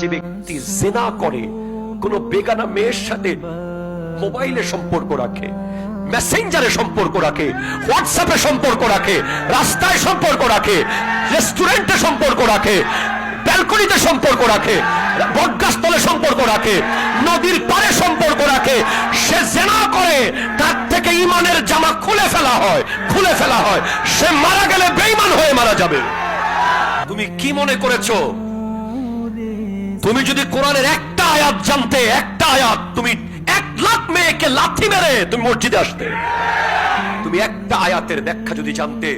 যে ব্যক্তি জিনা করে, কোন বেগানা মেয়ের সাথে মোবাইলে সম্পর্ক রাখে, মেসেঞ্জারে সম্পর্ক রাখে, হোয়াটসঅ্যাপে সম্পর্ক রাখে, রাস্তায় সম্পর্ক রাখে, রেস্টুরেন্টে সম্পর্ক রাখে, ব্যালকনিতে সম্পর্ক রাখে, বটগাছতলে সম্পর্ক রাখে, নদীর পাড়ে সম্পর্ক রাখে, সে জিনা করে, তার থেকে ঈমানের জামা খুলে ফেলা হয়, সে মারা গেলে বেঈমান হয়ে মারা যাবে। তুমি কি মনে করেছো তুমি যদি কোরআনের একটা আয়াত জানতে, একটা আয়াত, তুমি 1 লাখ মেয়েকে লাথি মেরে তুমি মসজিদে আসতে? তুমি একটা আয়াতের ব্যাখ্যা যদি জানতে,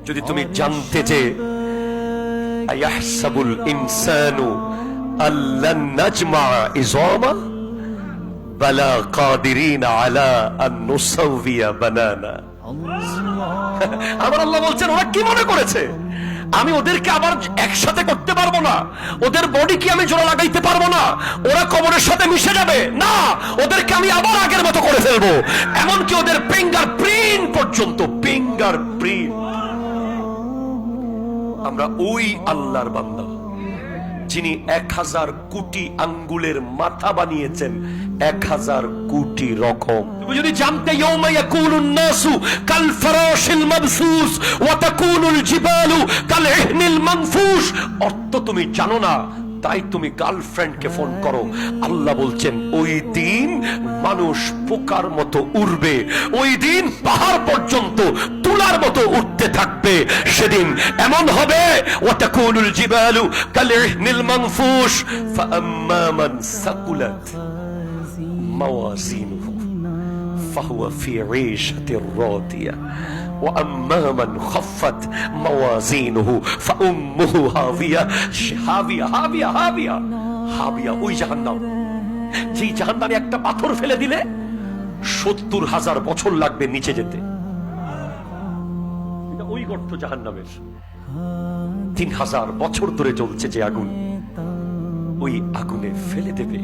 যদি তুমি জানতে যে আয়াহসাবুল ইনসানু আল্লান নাজমা ইযামা বালা কাদিরিন আলা আন নুসাউবিয়া বানানা। আমার আল্লাহ বলছেন, ওরা কি মনে করেছে আমি ওদেরকে আবার একসাথে করতে পারবো না? ওদের বডি কি আমি জোড়া লাগাইতে পারবো না? ওরা কবরের সাথে মিশে যাবে না, ওদেরকে আমি আবার আগের মতো করে ফেলবো। এমনকি ওদের ফিঙ্গার প্রিন্ট পর্যন্ত, ফিঙ্গার প্রিন্ট। আমরা ওই আল্লাহর বান্দা যিনি 1000 কোটি আঙ্গুলের মাথা বানিয়েছেন 1000 কোটি রকম। তুমি যদি জানতে ইয়াউমা ইয়াকুলুন নাসু কাল ফারাশিল মাবসুস ওয়া তাকুনুল জিবালু কাল ইহনিল মানফুস, অর্থ তুমি জানো না, তাই তুমি গার্লফ্রেন্ডকে ফোন করো। আল্লাহ বলছেন ওই দিন মানুষ পোকার মতো উড়বে, ওই দিন পাহাড় পর্যন্ত তুলার মতো উঠতে থাকবে। সেদিন এমন হবে ওয়াতাকুনুল জিবালু কালইহনিল মানফুস ফাআম্মা মান সাকুলাত মাওয়াজিনুহু ফাহুয়া ফি ঈশাতির রাদিয়া وأما من خفت موازينه فأمه هاوية হাবিয়া ওই জাহান্নাম, যেই জাহান্নামে একটা পাথর ফেলে দিলে 70,000 বছর লাগবে নিচে যেতে। এটা ওই গর্ত জাহান্নামের। 3000 বছর ধরে জ্বলছে যে আগুন, ওই আগুনে ফেলে দেবে।